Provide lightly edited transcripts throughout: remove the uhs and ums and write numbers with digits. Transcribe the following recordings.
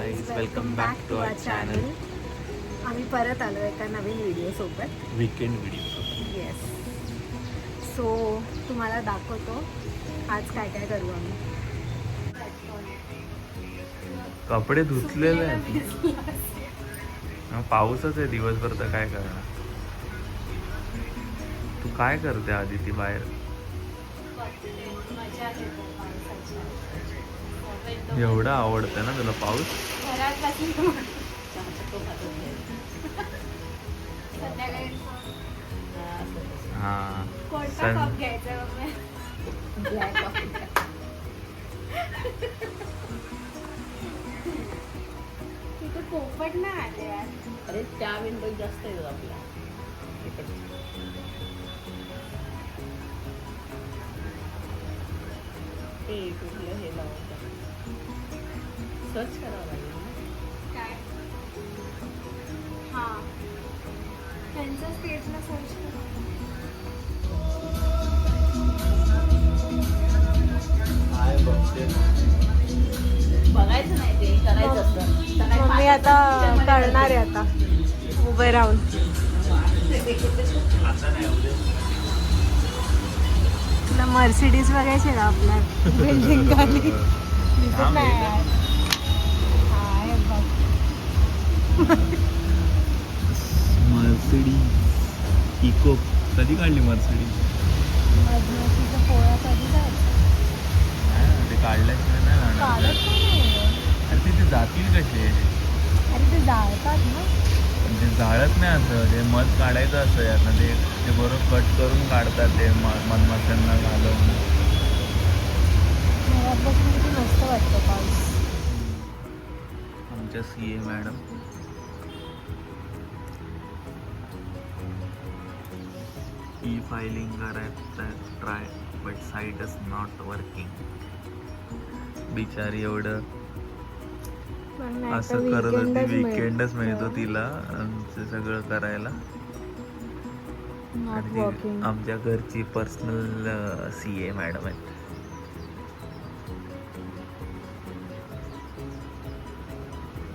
Guys, welcome back to our channel. आम्ही परत आलो एका नवीन व्हिडिओ सोबत. Weekend video. येस. सो तुम्हाला दाखवतो आज काय काय करू आम्ही. कपडे धुतलेले आहेत. पाऊसच आहे दिवसभर, तर काय करणार. तू काय करते आधी ती बाहेर? एवढं आवडतं ना तुला पाऊस? हा. तिथे पोपट नाही आले यार. अरे त्या विंडो जास्त आहे आपल्या ते कुठलं हे लावतं सर्च करावं लागेल ना. काय? हा, त्यांच्या स्टेटला सर्च करा. बघायचं नाही, ते करायचं असतं. मम्मी आता करणार आहे आता उभे राहून. तुला मर्सिडीज बघायची का आपल्या बिल्डिंग खाली? दिसत नाही यार. हा, हे बघ. मर्सिडीज इको कधी काढली मर्सिडीज? मधमाशीचा पोळा कधी जायचा? ते काढल्याशिवाय नाही जाणार. काढत नाही. अरे तिथे जातील कसे? अरे ते जाळतात ना. पण ते जाळत नाही असं, ते मध काढायचं असं यार. ते बरोबर कट करून काढतात ते मधमाशांना घालून. घरात बसून किती मस्त वाटतं पाऊस. आमच्या CA मॅडम फायलिंग करायचं try but site is not working. बिचारी एवढं पण नाही असं तर करत होती. weekendच वीकेंडच मिळतो मिळतो. तिला ते सगळं करायला. Not आणि ती working. आमच्या घरची पर्सनल CA मॅडम आहे.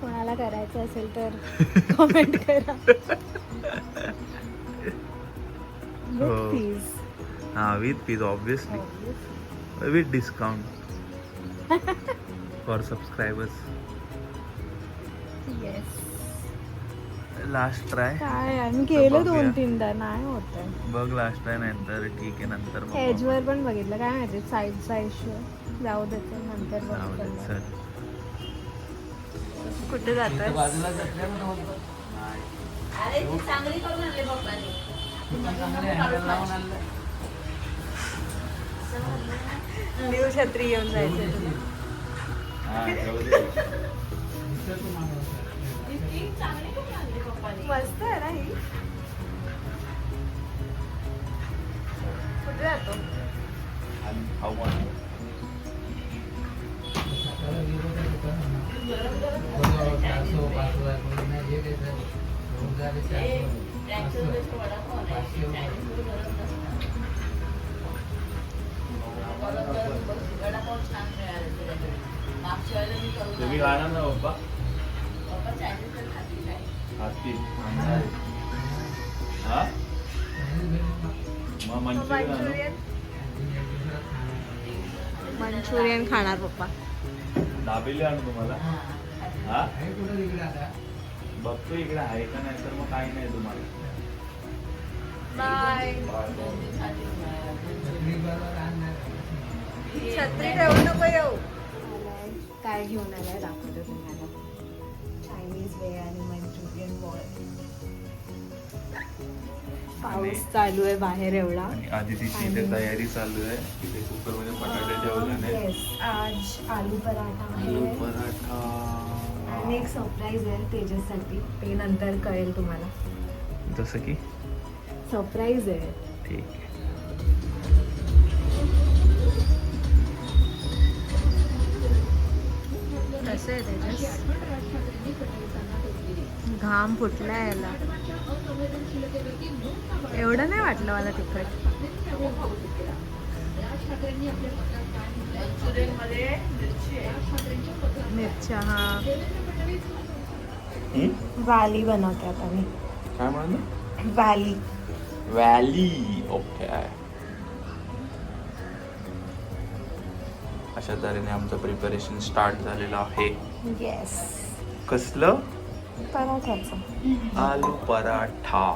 कोणाला करायचं असेल तर कमेंट करा. हो. With fees. हा, with fees obviously, with discount for subscribers. Yes. Last try काय आम्ही केलं बघूया. 2-3दा नाही होत. बघ, लास्ट ट्राय नंतर ठीक आहे. नंतर मग एज वर पण बघितलं, काय माहिती साईडचा इश्यू. जाऊ देते नंतर जाऊ दे, बघू. चल. कुठे जातोय? अरे ती चांगली करून आणली पप्पाने. न्यू छत्री घेऊन जायचं तुला. हा, जाऊ दे. ती चांगली करून आणली पप्पाने. मस्त आहे ना ही. कुठे जातो? आणि खाऊ आणू. त्यांच्याकडे वडापाव नाही, चायनीजमध्ये गरज नसते. वडापाव छान मिळाले तुझ्याकडे. मागच्या वेळेला मी करून तुम्ही आणला. खाणार ना पप्पा? पप्पा चायनीज तर खातील काय? खातील. हा, मग मंचुरियन आणू? मंचुरियन खाणार पप्पा. दाबेली आणू तुम्हाला? हा, बघतो इकडे आहे का नाही, तर मग काही नाही तुम्हाला. बाय. छत्री ठेवू नको येऊ. काय घेऊन आलाय दाखवतो तुम्हाला. चायनीज वे आणि मंचुरियन बॉल. पाऊस चालू आहे बाहेर एवढा. आणि आधी तिची इथे तयारी चालू आहे. इथे कुकरमध्ये बटाटे ठेवले नाही. Yes, आज आलू पराठा आलू आहे. पराठा. आणि एक सरप्राईज आहे तेजससाठी. ते नंतर कळेल तुम्हाला. जसं की सरप्राईज आहे. ठीक आहे. कसं आहे तेजस? घाम फुटलाय याला. एवढं नाही वाटलं मला तिखट. मंचुरियन मध्ये मिरची मिरच्या हा वाली बनवतात आम्ही. काय म्हणलं? वाली. व्हॅली. ओके. अशा तऱ्हेने आमचं प्रिपरेशन स्टार्ट झालेलं आहे. येस. कसलं? पराठाचं. आलू पराठा.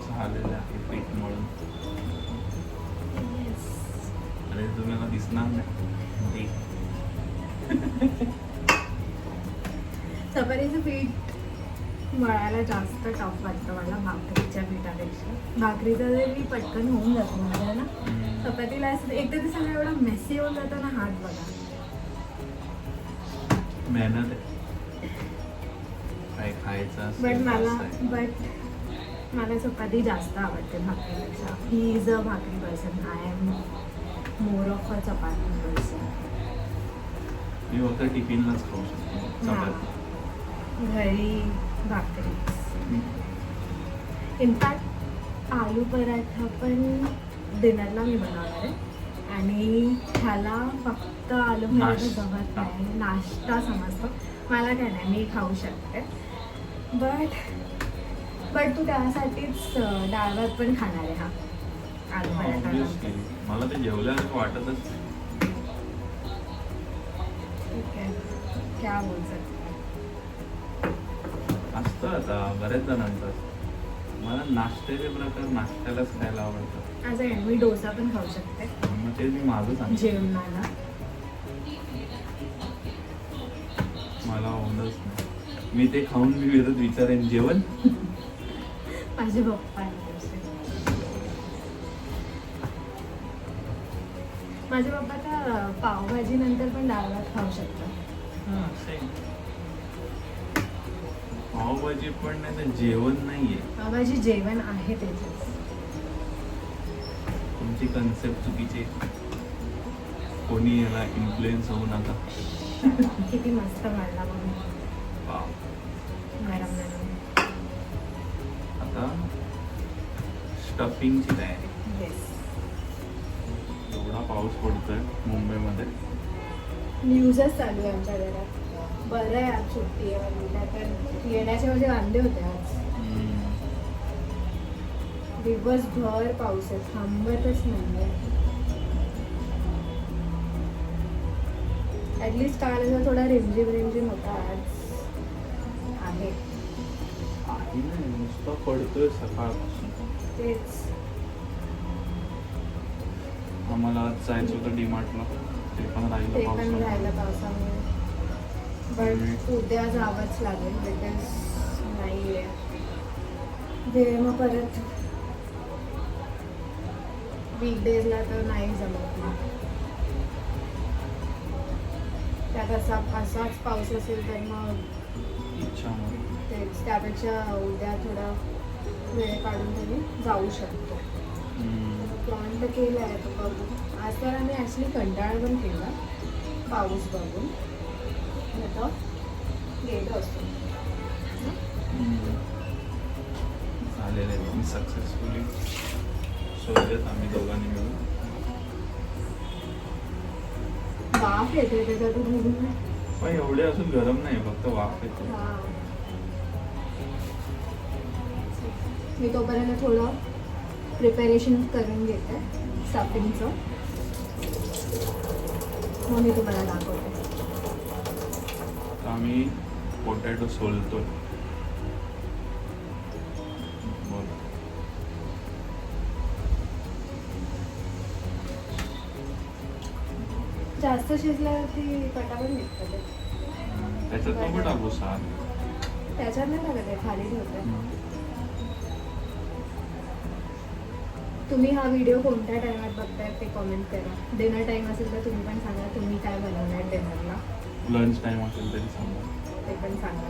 झालेलं आहे पीठ मळून. अरे तुम्हाला दिसणार नाही. चपातीचं पीठ मळायला जास्त टफ वाटतं मला भाकरीच्या पिठापेक्षा. भाकरीचं जे मी पटकन होऊन जातो माझ्या ना. चपातीला असं एकदा ते सगळं एवढं मेसी होऊन जातं ना. हात बघा. मेहनत आहे. काय खायचं मला चपाती जास्त आवडते भाकरीपेक्षा. ही is a bhakri person. I am more of a chapati person. मी फक्त टिफिनलाच खाऊ शकतो चपाती. घरी भाकरी. इनफॅक्ट आलू पराठा पण डिनरला मी बनवणार आहे. आणि ह्याला फक्त आलू पराठा जमत नाही. नाश्ता समजतो मला. काय नाही, मी खाऊ शकते. बट तू त्यासाठीच डाळ भात पण खाणार आहे हा आलू पराठा. Obviously. मला ते जेवल्यावर वाटतच ठीक आहे. क्या बोल सकते. असतं आता बऱ्याच जणांचं. मला नाश्त्याचे प्रकार नाश्त्यालाच खायला आवडतं. असं आहे, मी डोसा पण खाऊ शकते मग ते मी माझं सांगतो. जेवणाला. मला आवडच नाही. मी ते खाऊन मी विरोध विचारेन जेवण. माझे पप्पा तर पावभाजी नंतर पण डाळ भात खाऊ शकतात. पावभाजी पण नाही तर जेवण नाहीये. पावभाजी जेवण आहे त्याच्यात. तुमची कन्सेप्ट चुकीची. कोणी याला इन्फ्लुएन्स होऊ नका. किती मस्त वाढला म्हणून. वाव. मॅडम आता स्टफिंगची तयारी. येस. एवढा पाऊस पडतोय मुंबईमध्ये. न्यूजच चालू आहे आमच्या घरात. बरं आहे आज सुट्टी आहे म्हणजे. तर येण्याचे माझे वांदे होते आज. दिवसभर पाऊस आहे, थांबतच नाही आहे. ॲटलिस्ट काल थोडा रिमझिम होता. आज आहे. नुसता पडतोय सकाळपासून. तेच. आम्हाला आज जायचं होतं डीमार्टला. ते पण राहिलं पावसामुळे. बट उद्या जावंच लागेल बिकॉज नाही आहे वेळ. मग परत वीकडेजला तर नाही जमत ना. त्यात असाच पाऊस असेल तर मग इच्छा तेच. त्यापेक्षा उद्या थोडा वेळ काढून तरी जाऊ शकतो. प्लॅन तर केलं आहे तो बघू. आज तर आम्ही ॲक्च्युली कंटाळा पण केला पाऊस बघून. आता गेलो असतो. झालेलं आहे. मी सक्सेसफुली सोडलेत आम्ही दोघांनी मिळून. वाफ येते त्याच्यातून. पण एवढे असून गरम नाही, फक्त वाफ येते. मी तोपर्यंत थोडं प्रिपरेशन करून घेते स्टफिंगचं. मग मी तुम्हाला दाखवते. आता आम्ही पोटॅटो सोलतोय. जास्त शिजल्यावरती पटापट निघतं ते. त्याच्यात नको टाकू सार. त्याच्यात नाही टाकत आहे, खाली ठेवते. तुम्ही हा व्हिडिओ कोणत्या टायमात बघताय ते कॉमेंट करा. डिनर टाईम असेल तर तुम्ही पण सांगा तुम्ही काय बनवणार डिनरला. लंच टाइम असेल तरी सांगा. ते पण सांगा.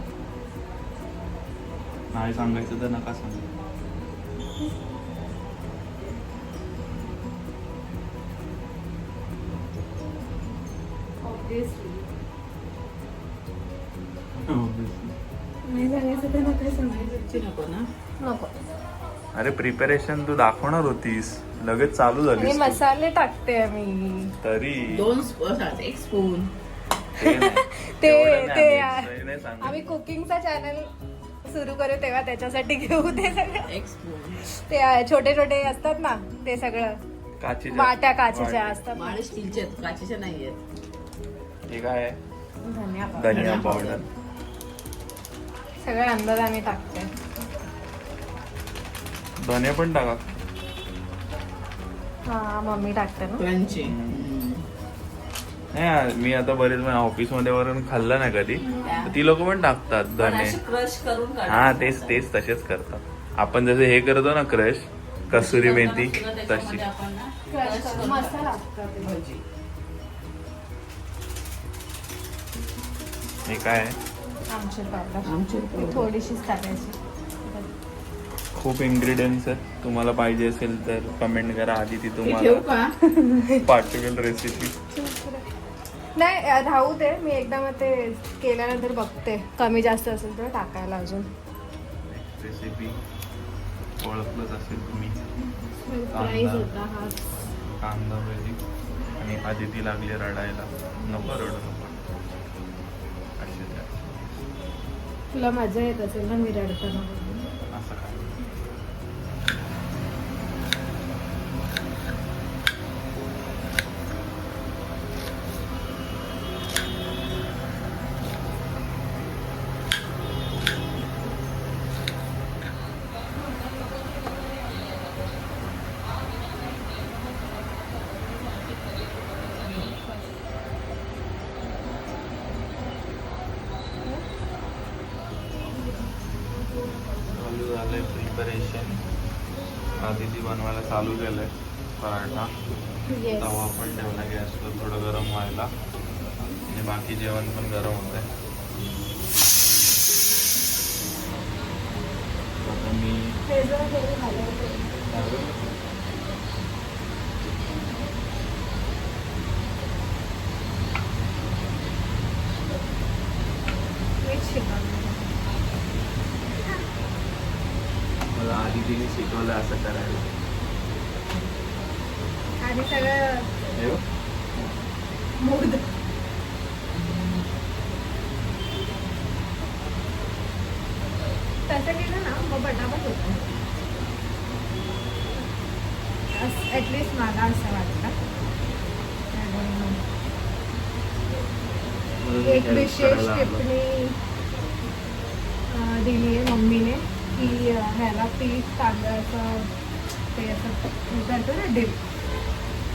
नाही सांगायचं तर नका सांगा. ऑब्विसली नाही सांगायचं तर नका सांगायचं. नको ना. नको. अरे प्रिपरेशन तू दाखवणार होतीस, लगेच चालू आणि झाली मसाले टाकते मी. तरी 2 स्पून, 1 स्पून. आम्ही कुकिंगचा चॅनल सुरू करू तेव्हा त्याच्यासाठी घेऊ ते सगळं. 1 स्पून. ते छोटे छोटे असतात ना ते सगळं वाट्या काचेच्या असतात. माळे स्टीलचे आहेत, काचेच्या नाही आहेत. हे काय आहे? धनिया धनिया पावडर. सगळे अंदाजाने टाकते. धने पण टाका. हा मम्मी टाकते ना. क्रंची. नाही मी आता बरेच ऑफिस मध्ये वरून खाल्लं ना कधी, तर ती लोक पण टाकतात धने. क्रश करून काढायचं. हा तेच तसेच करतात. आपण जसे हे करतो ना क्रश, कसुरी मेथी तशी. मसाला टाकते. भजी. हे काय आहे? आमचूर पावडर. आमचूर पावडर. थोडीशीच टाकायची. खूप इन्ग्रेडियंट्स आहेत. तुम्हाला पाहिजे असेल तर कमेंट करा, आधी ती ठेवू तुम्हाला का? पाठवेल रेसिपी. नाही राहू दे, मी एकदा मग ते केल्यानंतर बघते, कमी जास्त असेल तर टाकायला अजून. रेसिपी ओळखलंच असेल तुम्ही. प्राईज होता हा. कांदा भजी आणि आदिती लागली रडायला. नको रडू नको. अशी द्या. तुला मजा येत असेल ना मी रडताना. असं काय? चालू झालंय प्रिपरेशन. आदिती बनवायला चालू केलंय पराठा. येस. तवा पण ठेवला गॅसवर थोडं गरम व्हायला, आणि बाकी जेवण पण गरम होत आहे. आता मी मला आदितीने शिकवलं असं करायला. आणि सगळं हे बघ. मूड तसं केलं ना मग पटापट होतं. ॲटलिस्ट मला असं वाटतं. आणि एक Help विशेष करायला आलो. टिप्पणी दिली आहे मम्मीने की ह्याला पीठ तांदळाचं ते असं करतो ना डिप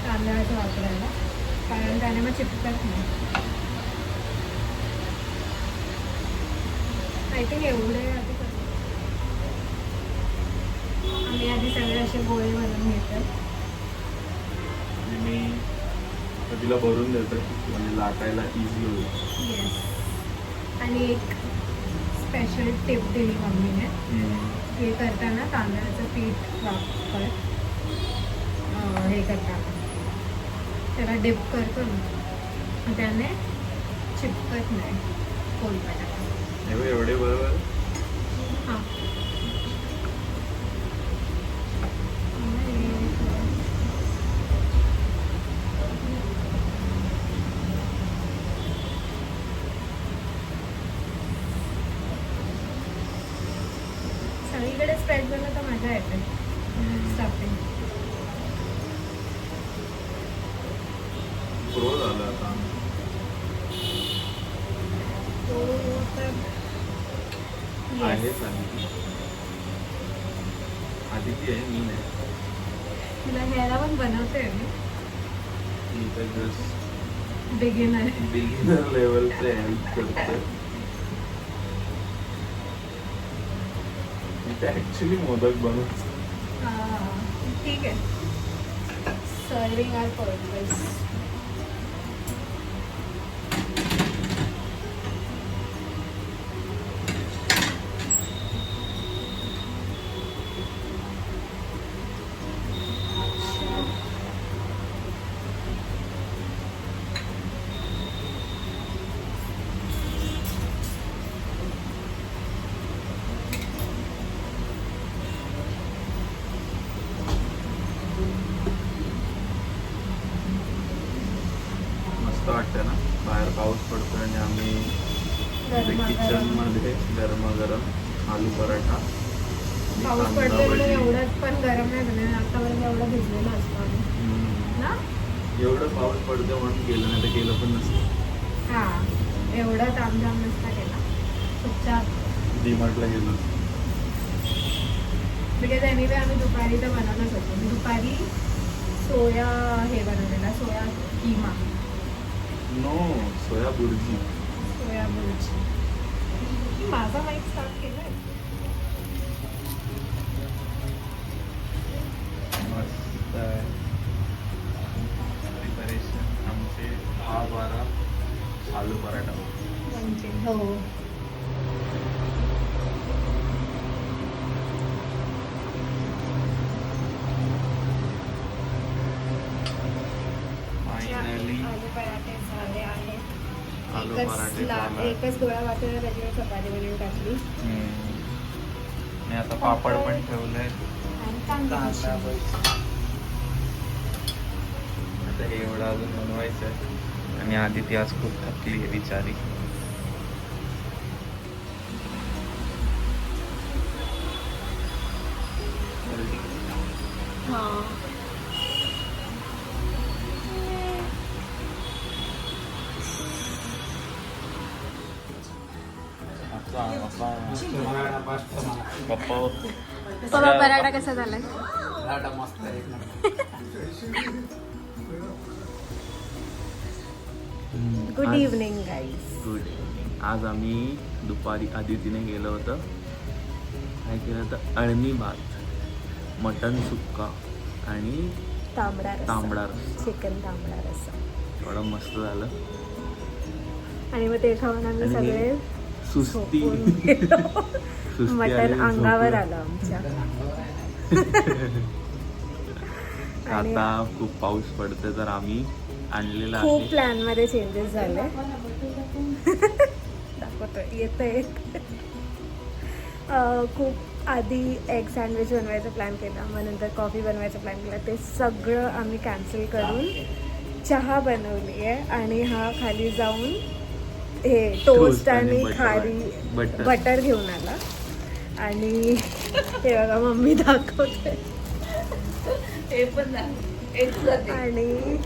तांदळाचं वापरायला, कारण त्याने मग चिपकत नाही. आय थिंक एवढे आधी आम्ही आधी सगळे असे गोळे भरून घेतात. आणि मी तिला भरून देतो म्हणजे लाटायला इझी होईल. येस. आणि एक स्पेशल टिप दिली मम्मीने, हे करताना तांदळाचं पीठ वापर हे करताना त्याला डिप करतो ना, त्याने चिपकत नाही पोळपाटाला. एवढे बरोबर. हां. सगळीकडे स्प्रेड झालं तर मजा येते. स्टफिंग प्रो झालं आता. तो तर आहेच आदिती. आदिती आहे, मी नाही. तुला ह्याला पण बनवते मी. मी तर जस्ट बिगिनर. बिगिनर लेवलचे हेल्प करते. मी तर ऍक्च्युली मोदक बनवतो. ठीक आहे. Serving are purpose. मस्त वाटतं ना, बाहेर पाऊस पडतो आणि आम्ही किचन मध्ये गरमागरम आलू पराठा आणि पाऊस कांदा पडतोय भजी. एवढंच पण गरम नाही झालं आतापर्यंत एवढं भिजलेलं असतं आम्ही. ना एवढं पाऊस पडतो म्हणून गेलं नाही तर गेलं पण नसतं. हा एवढं तामझाम नसता केला चुपचाप डीमार्टला गेलो. बिकॉज एनिवे आम्ही दुपारी तर बनवलंच होतो. मी दुपारी सोया हे बनवलेला सोया किमा नो, सोया बुर्जी. सोया बुर्जी. माझा माईक स्टार्ट केलाय. मस्त आहे प्रिपरेशन आमचे 10-12 आलू पराठा. हो फायनली आलू पराठे झाले आहेत. आलू पराठे झाले. एकच गोळा वाटून त्याच्यावर चपाती बनवून टाकली आणि आता पापड पण ठेवलंय. आणि कांदा भजी. आता हे एवढं अजून बनवायचं आहे आणि आधी ती आज खूप थकली आहे बिचारी. हा पप्पा पप्पा पराठा कसा झालाय? Good evening guys. Good evening. आज आम्ही दुपारी आदितीने गेलो होतं. काय केलं होतं? अळणी भात, मटन सुक्का आणि तांबडा रस्सा. चिकन तांबडा रस्सा. एवढं मस्त झालं. आणि मग ते खाऊन आम्ही आणि सगळे सुस्ती झोपून गेलो. सुस्ती मटन आली, अंगावर झोपलो. आलं आमच्या. आणि आता खूप पाऊस पडतोय तर आम्ही आणलेला खूप आहे. प्लॅन मध्ये चेंजेस झाले. दाखवतोय येतंय. खूप आधी एग सँडविच बनवायचा प्लॅन केला, मग नंतर कॉफी बनवायचा प्लॅन केला. ते सगळं आम्ही कॅन्सल करून चहा बनवली आहे. आणि हा खाली जाऊन हे टोस्ट आणि खारी बटर घेऊन आला. आणि हे बघा मम्मी दाखवते. हे पण आणि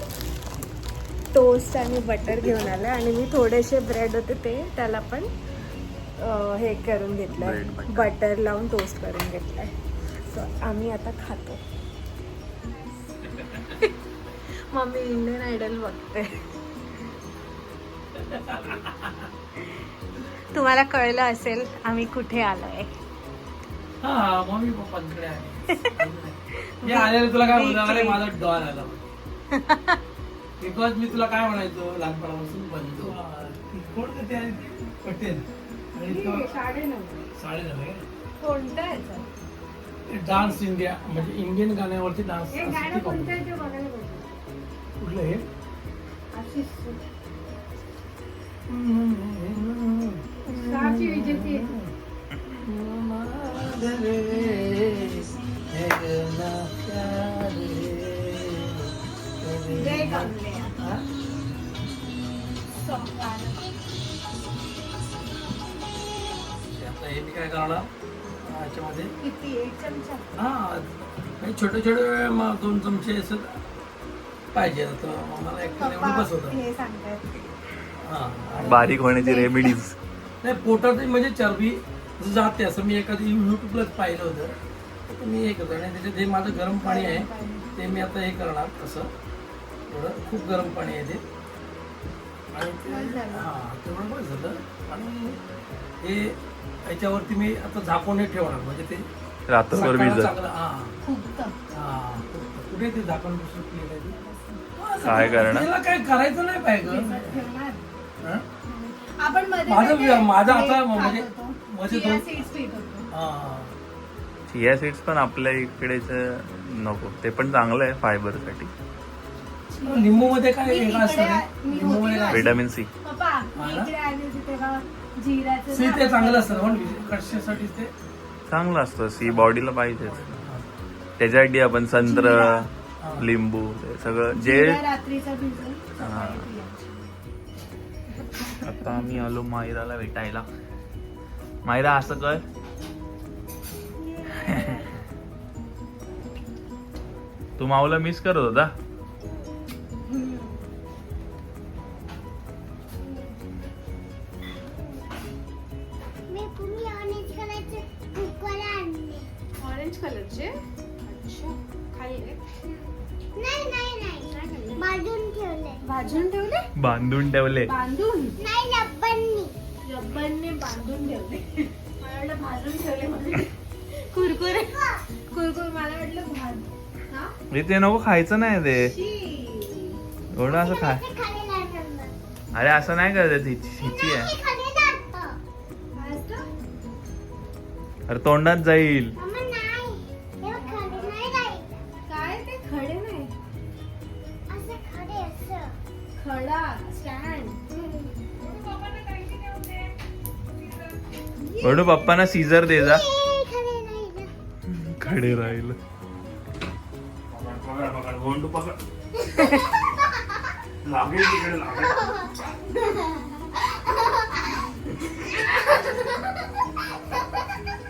टोस्ट आणि बटर घेऊन आलं. आणि मी थोडेसे ब्रेड होते ते त्याला पण हे करून घेतलंय, Bread butter. बटर लावून टोस्ट करून घेतलंय. तर आम्ही आता खातो. मम्मी इंडियन आयडल बघते. तुम्हाला कळलं असेल आम्ही कुठे आलोय. हा मम्मी पप्पांकडे आहे. मी आलेलं तुला काय बोलतो, अरे माझा डॉन आला. बिकॉज मी तुला काय म्हणायचो लहानपणापासून बनतो कोण ते आहे ते? पटेल. आणि तो 9:30 कोणतं आहे डान्स इंडिया म्हणजे इंडियन गाण्यावरती डान्स. कुठलं हे? हा? आता हे मी काय करणार याच्यामध्ये किती? 1 चमचा. हा छोटे छोटे 2 चमचे असं पाहिजे. तर मला एक एवढं बस होतं. हे सांगतात हा बारीक होण्याची रेमेडीज. नाही पोटात म्हणजे चरबी जाते असं मी एखादी युट्यूबलाच पाहिलं होतं. तर मी हे करतो आणि त्याच्यात हे माझं गरम पाणी आहे ते मी आता हे करणार तसं. थोडं खूप गरम पाणी आहे ते. आणि ते हां तेवढं बस झालं. आणि हे याच्यावरती मी आता झाकून हे ठेवणार म्हणजे ते रात्रभर सकाळला भिजत. चांगलं. हां कुठे ते झाकण दुसरं केलं आहे ते? काय करणार? त्याला काय करायचं नाही पाहिजे. हं? आपण माझं आता म्हणजे मध्ये चिया दोन सीड्स पीत होतो. हां चिया सीड्स पण आपल्या इकडेच नको. ते पण चांगलं आहे फायबर साठी. लिंबू मध्ये काय मी वेगळं असतं इकडे- रे? मी लिंबू मध्ये काय असतं? Vitamin C. पप्पा मी इकडे आली होती तेव्हा जिऱ्याचं सी ते चांगलं असतं पण कशासाठी ते चांगलं असतं. सी बॉडीला पाहिजेच. त्याच्यासाठी आपण संत्र, लिंबू ते सगळं जे जिरा रात्रीचा भिजून हा. सकाळी पियायचं. आता आम्ही आलो मायराला भेटायला. मायरा असं कर. तू माऊला मिस करत होता. ऑरेंज कलरचे. अच्छा खाल्ले. भाजून ठेवले. बांधून ठेवले. बांधून रब्बरने बांधून ठेवले. मला वाटलं भाजून ठेवले म्हणून. कुरकुरे कुरकुर मला वाटलं भाज. हा ते नको खायचं नाही ते. शी. एवढं असं खाय. अरे असं नाही करत. हिची आहे. भाजतं? अरे तोंडात जाईल. काय ते खडे नाही. खडा स्टँड. म्हणून पप्पांना सीझर दे जा. खडे राहील. लागेल तिकडे लागेल.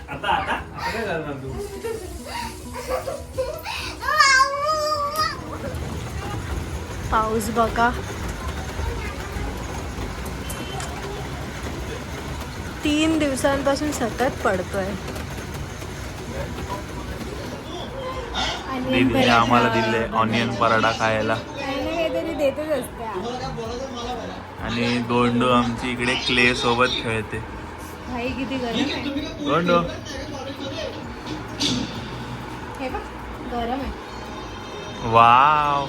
आता आता आता काय करणार तू. पाऊस बघा. 3 दिवसांपासून सतत पडतोय. दीदीने आम्हाला दिले ऑनियन पराठा खायला. काहीतरी देतच असते. आणि गोंडू आमची इकडे क्ले सोबत खेळते. भाई किती गरम आहे. गोंडू हे बघ गरम आहे. वाव.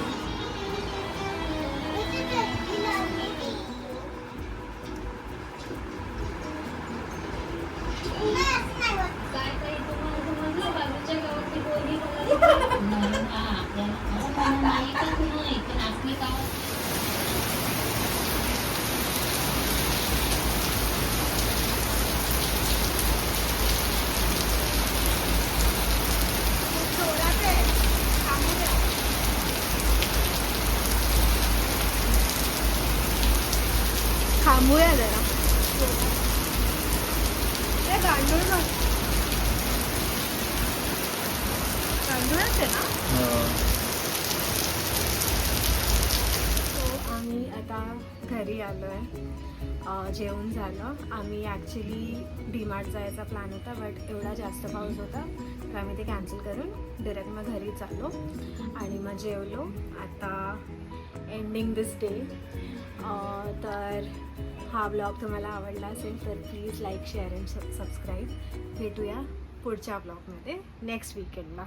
थांबूया जरा. गांडूळ गांडूळच आहे ना. So, आम्ही आता घरी आलो आहे. जेवण झालं. आम्ही ॲक्च्युली डीमार्ट जायचा प्लॅन होता बट एवढा जास्त पाऊस होता तर आम्ही ते कॅन्सल करून डायरेक्ट मग घरी चाललो आणि मग जेवलो. आता एंडिंग दिस डे. तर हा ब्लॉग तुम्हाला आवडला असेल तर please like share and subscribe. भेटूया पुढच्या ब्लॉगमध्ये नेक्स्ट वीकेंडला.